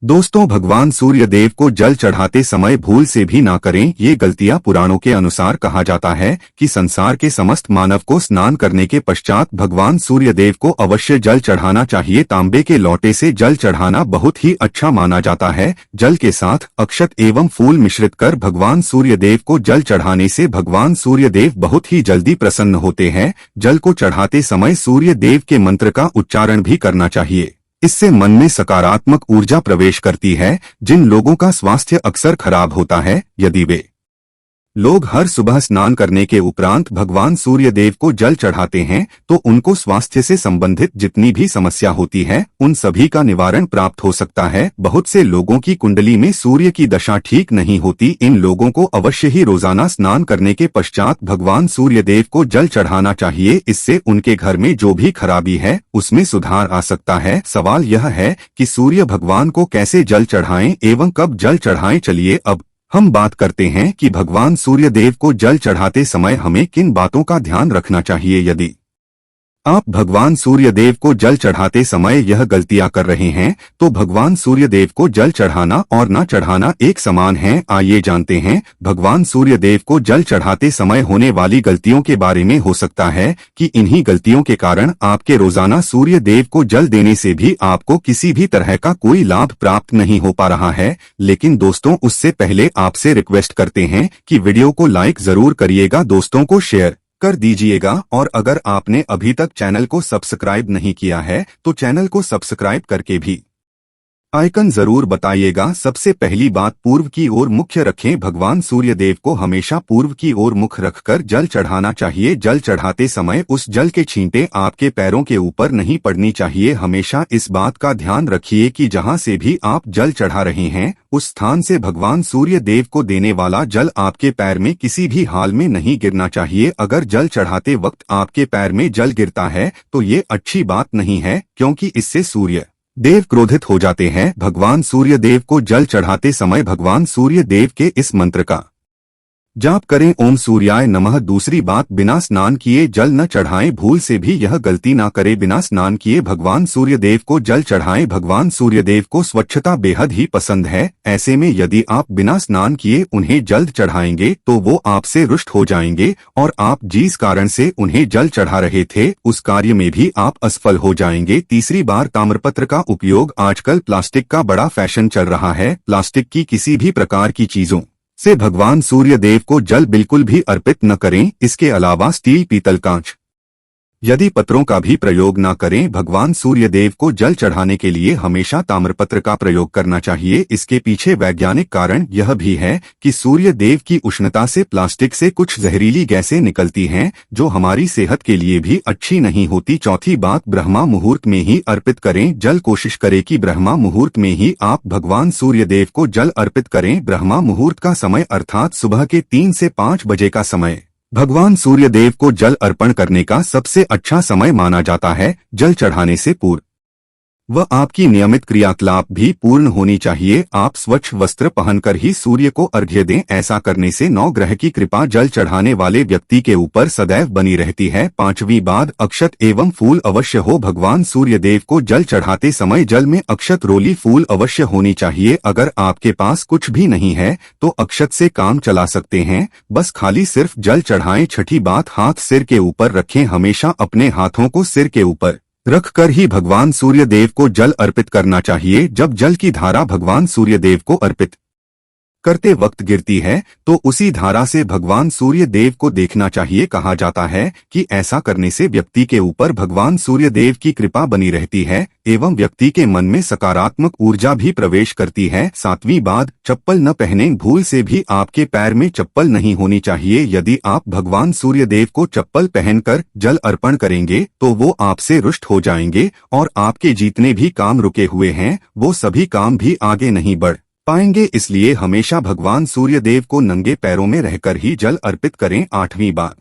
दोस्तों, भगवान सूर्य देव को जल चढ़ाते समय भूल से भी ना करें ये गलतियां। पुराणों के अनुसार कहा जाता है कि संसार के समस्त मानव को स्नान करने के पश्चात भगवान सूर्य देव को अवश्य जल चढ़ाना चाहिए। तांबे के लोटे से जल चढ़ाना बहुत ही अच्छा माना जाता है। जल के साथ अक्षत एवं फूल मिश्रित कर भगवान सूर्य देव को जल चढ़ाने से भगवान सूर्य देव बहुत ही जल्दी प्रसन्न होते हैं। जल को चढ़ाते समय सूर्य देव के मंत्र का उच्चारण भी करना चाहिए। इससे मन में सकारात्मक ऊर्जा प्रवेश करती है। जिन लोगों का स्वास्थ्य अक्सर खराब होता है, यदि वे लोग हर सुबह स्नान करने के उपरांत भगवान सूर्य देव को जल चढ़ाते हैं तो उनको स्वास्थ्य से संबंधित जितनी भी समस्या होती है उन सभी का निवारण प्राप्त हो सकता है। बहुत से लोगों की कुंडली में सूर्य की दशा ठीक नहीं होती। इन लोगों को अवश्य ही रोजाना स्नान करने के पश्चात भगवान सूर्य देव को जल चढ़ाना चाहिए। इससे उनके घर में जो भी खराबी है उसमें सुधार आ सकता है। सवाल यह है कि सूर्य भगवान को कैसे जल चढ़ाएं एवं कब जल चढ़ाएं। चलिए अब हम बात करते हैं कि भगवान सूर्य देव को जल चढ़ाते समय हमें किन बातों का ध्यान रखना चाहिए। यदि आप भगवान सूर्य देव को जल चढ़ाते समय यह गलतियां कर रहे हैं तो भगवान सूर्य देव को जल चढ़ाना और न चढ़ाना एक समान है। आइए जानते हैं भगवान सूर्य देव को जल चढ़ाते समय होने वाली गलतियों के बारे में। हो सकता है कि इन्हीं गलतियों के कारण आपके रोजाना सूर्य देव को जल देने से भी आपको किसी भी तरह का कोई लाभ प्राप्त नहीं हो पा रहा है। लेकिन दोस्तों, उससे पहले आपसे रिक्वेस्ट करते हैं कि वीडियो को लाइक जरूर करिएगा, दोस्तों को शेयर कर दीजिएगा और अगर आपने अभी तक चैनल को सब्सक्राइब नहीं किया है तो चैनल को सब्सक्राइब करके भी आइकन जरूर बताइएगा। सबसे पहली बात, पूर्व की ओर मुख्य रखें। भगवान सूर्य देव को हमेशा पूर्व की ओर मुख रखकर जल चढ़ाना चाहिए। जल चढ़ाते समय उस जल के छींटे आपके पैरों के ऊपर नहीं पड़नी चाहिए। हमेशा इस बात का ध्यान रखिए कि जहां से भी आप जल चढ़ा रहे हैं उस स्थान से भगवान सूर्य देव को देने वाला जल आपके पैर में किसी भी हाल में नहीं गिरना चाहिए। अगर जल चढ़ाते वक्त आपके पैर में जल गिरता है तो ये अच्छी बात नहीं है, क्योंकि इससे सूर्य देव क्रोधित हो जाते हैं। भगवान सूर्य देव को जल चढ़ाते समय भगवान सूर्य देव के इस मंत्र का जाप करें, ओम सूर्याय नमः। दूसरी बात, बिना स्नान किए जल न चढ़ाएं। भूल से भी यह गलती ना करें, बिना स्नान किए भगवान सूर्य देव को जल चढ़ाएं। भगवान सूर्य देव को स्वच्छता बेहद ही पसंद है। ऐसे में यदि आप बिना स्नान किए उन्हें जल चढ़ाएंगे तो वो आपसे रुष्ट हो जाएंगे और आप जिस कारण से उन्हें जल चढ़ा रहे थे उस कार्य में भी आप असफल हो जाएंगे। तीसरी बार, ताम्रपत्र का उपयोग। आजकल प्लास्टिक का बड़ा फैशन चल रहा है। प्लास्टिक की किसी भी प्रकार की चीजों से भगवान सूर्य देव को जल बिल्कुल भी अर्पित न करें। इसके अलावा स्टील, पीतल, कांच यदि पत्रों का भी प्रयोग न करें। भगवान सूर्य देव को जल चढ़ाने के लिए हमेशा ताम्रपत्र का प्रयोग करना चाहिए। इसके पीछे वैज्ञानिक कारण यह भी है कि सूर्य देव की उष्णता से प्लास्टिक से कुछ जहरीली गैसें निकलती हैं जो हमारी सेहत के लिए भी अच्छी नहीं होती। चौथी बात, ब्रह्मा मुहूर्त में ही अर्पित करें जल। कोशिश करें कि ब्रह्मा मुहूर्त में ही आप भगवान सूर्य देव को जल अर्पित करें। ब्रह्मा मुहूर्त का समय अर्थात सुबह के 3 से 5 बजे का समय भगवान सूर्य देव को जल अर्पण करने का सबसे अच्छा समय माना जाता है। जल चढ़ाने से पूर्व वह आपकी नियमित क्रियाकलाप भी पूर्ण होनी चाहिए। आप स्वच्छ वस्त्र पहनकर ही सूर्य को अर्घ्य दें। ऐसा करने से 9 ग्रह की कृपा जल चढ़ाने वाले व्यक्ति के ऊपर सदैव बनी रहती है। पांचवी बात, अक्षत एवं फूल अवश्य हो। भगवान सूर्य देव को जल चढ़ाते समय जल में अक्षत, रोली, फूल अवश्य होनी चाहिए। अगर आपके पास कुछ भी नहीं है तो अक्षत से काम चला सकते हैं, बस खाली सिर्फ जल चढ़ाएं। छठी बात, हाथ सिर के ऊपर रखें। हमेशा अपने हाथों को सिर के ऊपर रखकर ही भगवान सूर्य देव को जल अर्पित करना चाहिए। जब जल की धारा भगवान सूर्य देव को अर्पित करते वक्त गिरती है तो उसी धारा से भगवान सूर्य देव को देखना चाहिए। कहा जाता है कि ऐसा करने से व्यक्ति के ऊपर भगवान सूर्य देव की कृपा बनी रहती है एवं व्यक्ति के मन में सकारात्मक ऊर्जा भी प्रवेश करती है। सातवीं बात, चप्पल न पहनें। भूल से भी आपके पैर में चप्पल नहीं होनी चाहिए। यदि आप भगवान सूर्य देव को चप्पल पहनकर जल अर्पण करेंगे तो वो आपसे रुष्ट हो जाएंगे और आपके जितने भी काम रुके हुए हैं वो सभी काम भी आगे नहीं बढ़ पाएंगे। इसलिए हमेशा भगवान सूर्य देव को नंगे पैरों में रहकर ही जल अर्पित करें। आठवीं बात,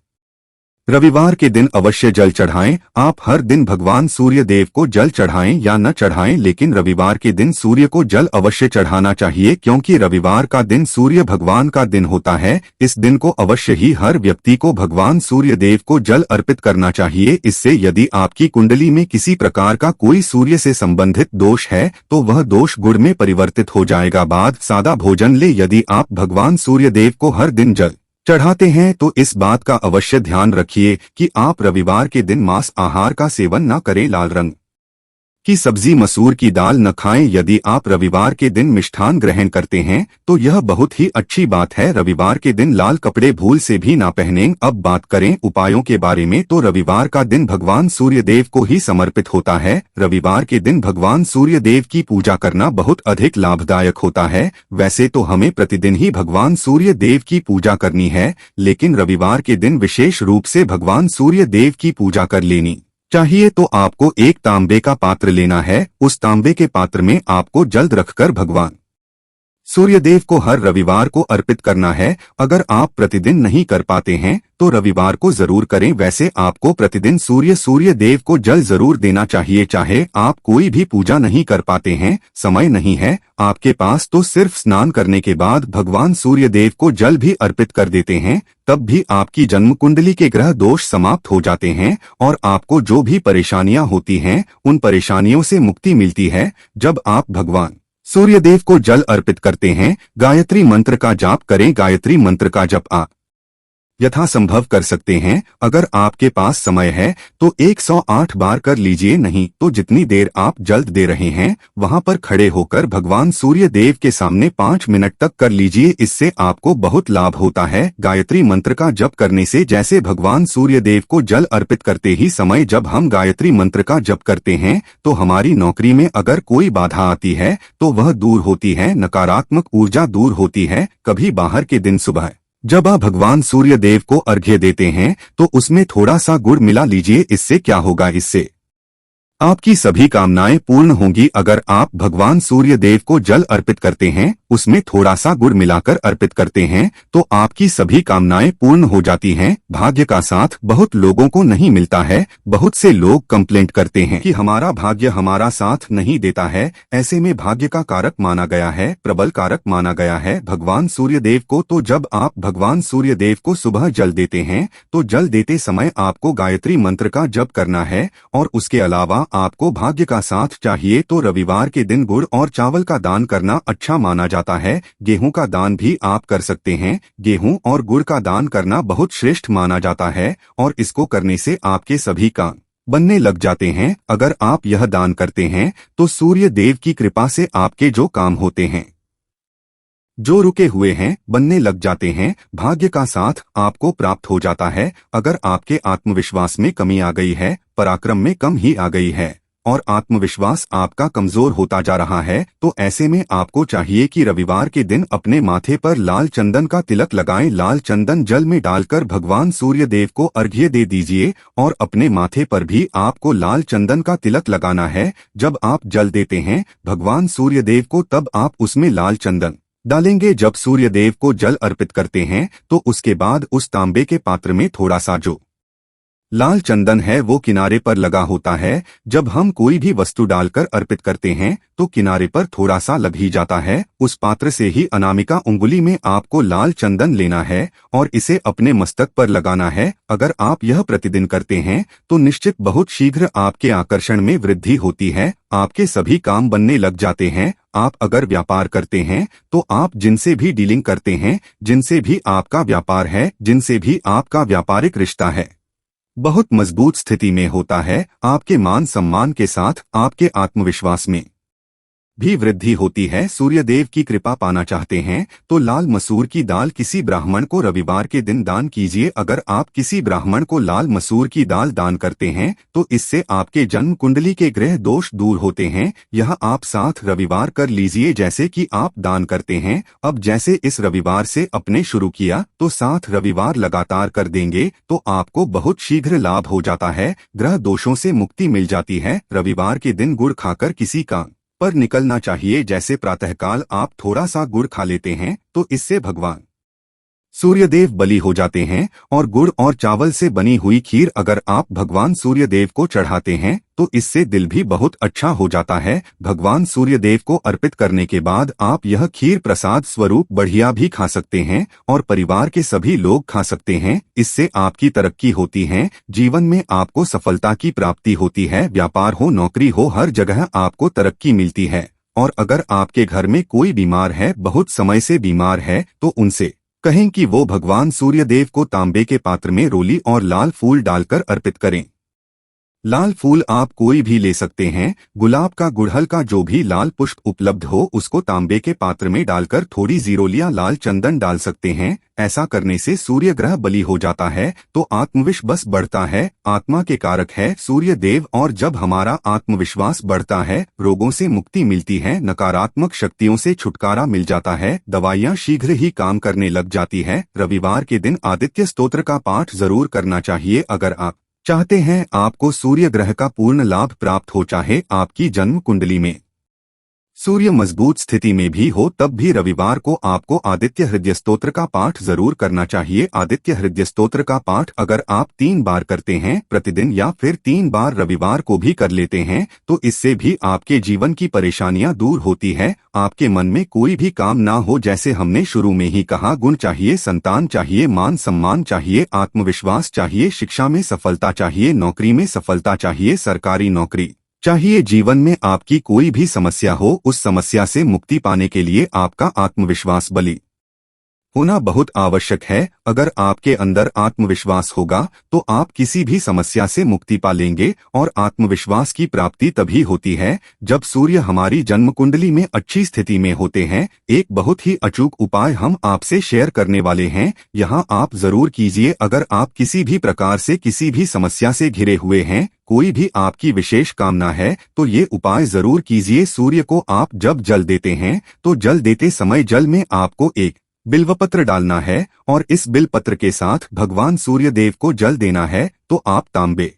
रविवार के दिन अवश्य जल चढ़ाएं। आप हर दिन भगवान सूर्य देव को जल चढ़ाएं या न चढ़ाएं, लेकिन रविवार के दिन सूर्य को जल अवश्य चढ़ाना चाहिए, क्योंकि रविवार का दिन सूर्य भगवान का दिन होता है। इस दिन को अवश्य ही हर व्यक्ति को भगवान सूर्य देव को जल अर्पित करना चाहिए। इससे यदि आपकी कुंडली में किसी प्रकार का कोई सूर्य से संबंधित दोष है तो वह दोष गुण में परिवर्तित हो जाएगा। बाद सादा भोजन ले। यदि आप भगवान सूर्य देव को हर दिन जल चढ़ाते हैं तो इस बात का अवश्य ध्यान रखिए कि आप रविवार के दिन मांस आहार का सेवन न करें। लाल रंग की सब्जी, मसूर की दाल न खाएं। यदि आप रविवार के दिन मिष्ठान ग्रहण करते हैं तो यह बहुत ही अच्छी बात है। रविवार के दिन लाल कपड़े भूल से भी ना पहनें। अब बात करें उपायों के बारे में, तो रविवार का दिन भगवान सूर्य देव को ही समर्पित होता है। रविवार के दिन भगवान सूर्य देव की पूजा करना बहुत अधिक लाभदायक होता है। वैसे तो हमें प्रतिदिन ही भगवान सूर्य देव की पूजा करनी है, लेकिन रविवार के दिन विशेष रूप से भगवान सूर्य देव की पूजा कर लेनी चाहिए। तो आपको एक तांबे का पात्र लेना है। उस तांबे के पात्र में आपको जल रखकर भगवान सूर्यदेव को हर रविवार को अर्पित करना है। अगर आप प्रतिदिन नहीं कर पाते हैं तो रविवार को जरूर करें। वैसे आपको प्रतिदिन सूर्य देव को जल जरूर देना चाहिए। चाहे आप कोई भी पूजा नहीं कर पाते हैं, समय नहीं है आपके पास, तो सिर्फ स्नान करने के बाद भगवान सूर्य देव को जल भी अर्पित कर देते हैं, तब भी आपकी जन्म कुंडली के ग्रह दोष समाप्त हो जाते हैं और आपको जो भी परेशानियां होती हैं उन परेशानियों से मुक्ति मिलती है। जब आप भगवान सूर्यदेव को जल अर्पित करते हैं, गायत्री मंत्र का जाप करें। गायत्री मंत्र का जप आप यथासंभव कर सकते हैं। अगर आपके पास समय है तो 108 बार कर लीजिए, नहीं तो जितनी देर आप जल दे रहे हैं वहां पर खड़े होकर भगवान सूर्य देव के सामने 5 मिनट तक कर लीजिए। इससे आपको बहुत लाभ होता है। गायत्री मंत्र का जप करने से, जैसे भगवान सूर्य देव को जल अर्पित करते ही समय जब हम गायत्री मंत्र का जप करते हैं तो हमारी नौकरी में अगर कोई बाधा आती है तो वह दूर होती है, नकारात्मक ऊर्जा दूर होती है। कभी बाहर के दिन सुबह जब आप भगवान सूर्य देव को अर्घ्य देते हैं तो उसमें थोड़ा सा गुड़ मिला लीजिए। इससे क्या होगा, इससे आपकी सभी कामनाएं पूर्ण होंगी। अगर आप भगवान सूर्य देव को जल अर्पित करते हैं, उसमें थोड़ा सा गुड़ मिलाकर अर्पित करते हैं तो आपकी सभी कामनाएं पूर्ण हो जाती हैं। भाग्य का साथ बहुत लोगों को नहीं मिलता है। बहुत से लोग कंप्लेंट करते हैं कि हमारा भाग्य हमारा साथ नहीं देता है। ऐसे में भाग्य का कारक माना गया है, प्रबल कारक माना गया है भगवान सूर्य देव को। तो जब आप भगवान सूर्य देव को सुबह जल देते हैं तो जल देते समय आपको गायत्री मंत्र का जप करना है। और उसके अलावा आपको भाग्य का साथ चाहिए तो रविवार के दिन गुड़ और चावल का दान करना अच्छा माना जाता है। गेहूं का दान भी आप कर सकते हैं। गेहूं और गुड़ का दान करना बहुत श्रेष्ठ माना जाता है और इसको करने से आपके सभी काम बनने लग जाते हैं। अगर आप यह दान करते हैं तो सूर्य देव की कृपा से आपके जो काम होते हैं, जो रुके हुए हैं, बनने लग जाते हैं। भाग्य का साथ आपको प्राप्त हो जाता है। अगर आपके आत्मविश्वास में कमी आ गई है, पराक्रम में कम ही आ गई है और आत्मविश्वास आपका कमजोर होता जा रहा है, तो ऐसे में आपको चाहिए कि रविवार के दिन अपने माथे पर लाल चंदन का तिलक लगाएं। लाल चंदन जल में डालकर भगवान सूर्य देव को अर्घ्य दे दीजिए और अपने माथे पर भी आपको लाल चंदन का तिलक लगाना है। जब आप जल देते हैं भगवान सूर्य देव को, तब आप उसमें लाल चंदन डालेंगे। जब सूर्य देव को जल अर्पित करते हैं तो उसके बाद उस तांबे के पात्र में थोड़ा सा जो लाल चंदन है वो किनारे पर लगा होता है। जब हम कोई भी वस्तु डालकर अर्पित करते हैं तो किनारे पर थोड़ा सा लग ही जाता है। उस पात्र से ही अनामिका उंगली में आपको लाल चंदन लेना है और इसे अपने मस्तक पर लगाना है। अगर आप यह प्रतिदिन करते हैं तो निश्चित बहुत शीघ्र आपके आकर्षण में वृद्धि होती है। आपके सभी काम बनने लग जाते हैं। आप अगर व्यापार करते हैं तो आप जिनसे भी डीलिंग करते हैं, जिनसे भी आपका व्यापार है, जिनसे भी आपका व्यापारिक रिश्ता है, बहुत मजबूत स्थिति में होता है। आपके मान सम्मान के साथ आपके आत्मविश्वास में भी वृद्धि होती है। सूर्यदेव की कृपा पाना चाहते हैं तो लाल मसूर की दाल किसी ब्राह्मण को रविवार के दिन दान कीजिए। अगर आप किसी ब्राह्मण को लाल मसूर की दाल दान करते हैं तो इससे आपके जन्म कुंडली के ग्रह दोष दूर होते हैं। यह आप 7 रविवार कर लीजिए जैसे कि आप दान करते हैं। अब जैसे इस रविवार से अपने शुरू किया तो 7 रविवार लगातार कर देंगे तो आपको बहुत शीघ्र लाभ हो जाता है। ग्रह दोषों से मुक्ति मिल जाती है। रविवार के दिन गुड़ खाकर किसी काम पर निकलना चाहिए। जैसे प्रातःकाल आप थोड़ा सा गुड़ खा लेते हैं तो इससे भगवान सूर्यदेव बलि हो जाते हैं। और गुड़ और चावल से बनी हुई खीर अगर आप भगवान सूर्यदेव को चढ़ाते हैं तो इससे दिल भी बहुत अच्छा हो जाता है। भगवान सूर्यदेव को अर्पित करने के बाद आप यह खीर प्रसाद स्वरूप बढ़िया भी खा सकते हैं और परिवार के सभी लोग खा सकते हैं। इससे आपकी तरक्की होती है, जीवन में आपको सफलता की प्राप्ति होती है, व्यापार हो नौकरी हो हर जगह आपको तरक्की मिलती है। और अगर आपके घर में कोई बीमार है, बहुत समय से बीमार है, तो उनसे कहें कि वो भगवान सूर्यदेव को तांबे के पात्र में रोली और लाल फूल डालकर अर्पित करें। लाल फूल आप कोई भी ले सकते हैं, गुलाब का, गुड़हल का, जो भी लाल पुष्प उपलब्ध हो उसको तांबे के पात्र में डालकर थोड़ी जीरोलिया लाल चंदन डाल सकते हैं। ऐसा करने से सूर्य ग्रह बलि हो जाता है तो आत्मविश्वास बढ़ता है। आत्मा के कारक है सूर्य देव, और जब हमारा आत्मविश्वास बढ़ता है रोगों से मुक्ति मिलती है, नकारात्मक शक्तियों से छुटकारा मिल जाता है, दवाइयाँ शीघ्र ही काम करने लग जाती है। रविवार के दिन आदित्य स्तोत्र का पाठ जरूर करना चाहिए। अगर आप चाहते हैं आपको सूर्य ग्रह का पूर्ण लाभ प्राप्त हो, चाहे आपकी जन्म कुंडली में सूर्य मजबूत स्थिति में भी हो, तब भी रविवार को आपको आदित्य हृदय स्तोत्र का पाठ जरूर करना चाहिए। आदित्य हृदय स्तोत्र का पाठ अगर आप 3 बार करते हैं प्रतिदिन या फिर 3 बार रविवार को भी कर लेते हैं तो इससे भी आपके जीवन की परेशानियां दूर होती है। आपके मन में कोई भी काम ना हो, जैसे हमने शुरू में ही कहा, गुण चाहिए, संतान चाहिए, मान सम्मान चाहिए, आत्मविश्वास चाहिए, शिक्षा में सफलता चाहिए, नौकरी में सफलता चाहिए, सरकारी नौकरी चाहिए, जीवन में आपकी कोई भी समस्या हो उस समस्या से मुक्ति पाने के लिए आपका आत्मविश्वास बलि होना बहुत आवश्यक है। अगर आपके अंदर आत्मविश्वास होगा तो आप किसी भी समस्या से मुक्ति पा लेंगे। और आत्मविश्वास की प्राप्ति तभी होती है जब सूर्य हमारी जन्म कुंडली में अच्छी स्थिति में होते हैं। एक बहुत ही अचूक उपाय हम आपसे शेयर करने वाले हैं, यहाँ आप जरूर कीजिए। अगर आप किसी भी प्रकार से किसी भी समस्या से घिरे हुए हैं, कोई भी आपकी विशेष कामना है, तो ये उपाय जरूर कीजिए। सूर्य को आप जब जल देते हैं तो जल देते समय जल में आपको एक बिल्वपत्र डालना है और इस बिलपत्र के साथ भगवान सूर्यदेव को जल देना है। तो आप तांबे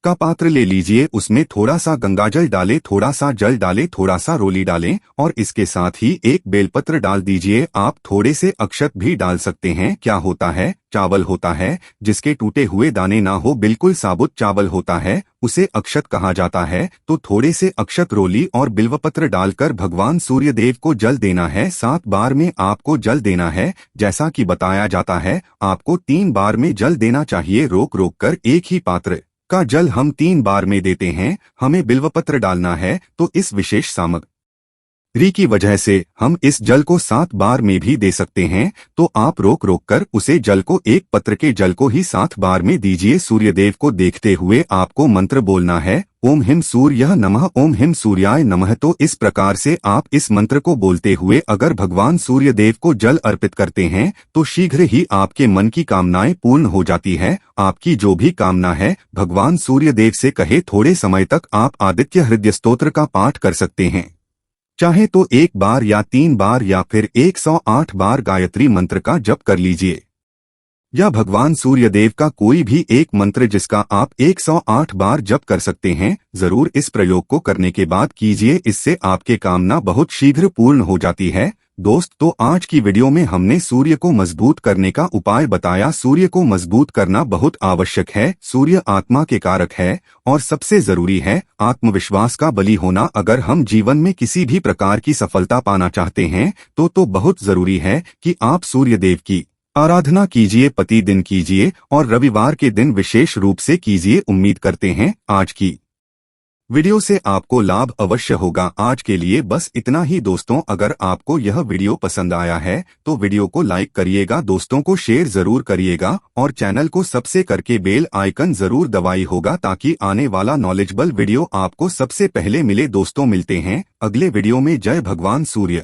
का पात्र ले लीजिए, उसमें थोड़ा सा गंगाजल डालें, थोड़ा सा जल डालें, थोड़ा सा रोली डालें और इसके साथ ही एक बेलपत्र डाल दीजिए। आप थोड़े से अक्षत भी डाल सकते हैं। क्या होता है, चावल होता है जिसके टूटे हुए दाने ना हो, बिल्कुल साबुत चावल होता है, उसे अक्षत कहा जाता है। तो थोड़े से अक्षत, रोली और बिल्वपत्र डालकर भगवान सूर्यदेव को जल देना है। 7 बार में आपको जल देना है। जैसा कि बताया जाता है आपको 3 बार में जल देना चाहिए, रोक रोक कर। एक ही पात्र का जल हम 3 बार में देते हैं, हमें बिल्वपत्र डालना है। तो इस विशेष सामग्री की वजह से हम इस जल को 7 बार में भी दे सकते हैं। तो आप रोक रोक कर उसे जल को, एक पत्र के जल को ही 7 बार में दीजिए। सूर्यदेव को देखते हुए आपको मंत्र बोलना है, ओम हिम सूर्यः नमः, ओम हिम सूर्याय नमः। तो इस प्रकार से आप इस मंत्र को बोलते हुए अगर भगवान सूर्यदेव को जल अर्पित करते हैं तो शीघ्र ही आपके मन की कामनाएं पूर्ण हो जाती है। आपकी जो भी कामना है भगवान सूर्यदेव से कहे। थोड़े समय तक आप आदित्य हृदय स्तोत्र का पाठ कर सकते हैं, चाहे तो 1 बार या 3 बार या फिर 108 बार गायत्री मंत्र का जप कर लीजिए, या भगवान सूर्यदेव का कोई भी एक मंत्र जिसका आप 108 बार जप कर सकते हैं। जरूर इस प्रयोग को करने के बाद कीजिए, इससे आपके कामना बहुत शीघ्र पूर्ण हो जाती है। दोस्त, तो आज की वीडियो में हमने सूर्य को मजबूत करने का उपाय बताया। सूर्य को मजबूत करना बहुत आवश्यक है। सूर्य आत्मा के कारक है और सबसे जरूरी है आत्मविश्वास का बलि होना। अगर हम जीवन में किसी भी प्रकार की सफलता पाना चाहते हैं तो बहुत जरूरी है कि आप सूर्यदेव की आराधना कीजिए, प्रतिदिन कीजिए और रविवार के दिन विशेष रूप से कीजिए। उम्मीद करते हैं आज की वीडियो से आपको लाभ अवश्य होगा। आज के लिए बस इतना ही दोस्तों। अगर आपको यह वीडियो पसंद आया है तो वीडियो को लाइक करिएगा, दोस्तों को शेयर जरूर करिएगा और चैनल को सबसे करके बेल आइकन जरूर दबाई होगा ताकि आने वाला नॉलेजेबल वीडियो आपको सबसे पहले मिले। दोस्तों मिलते हैं अगले वीडियो में। जय भगवान सूर्य।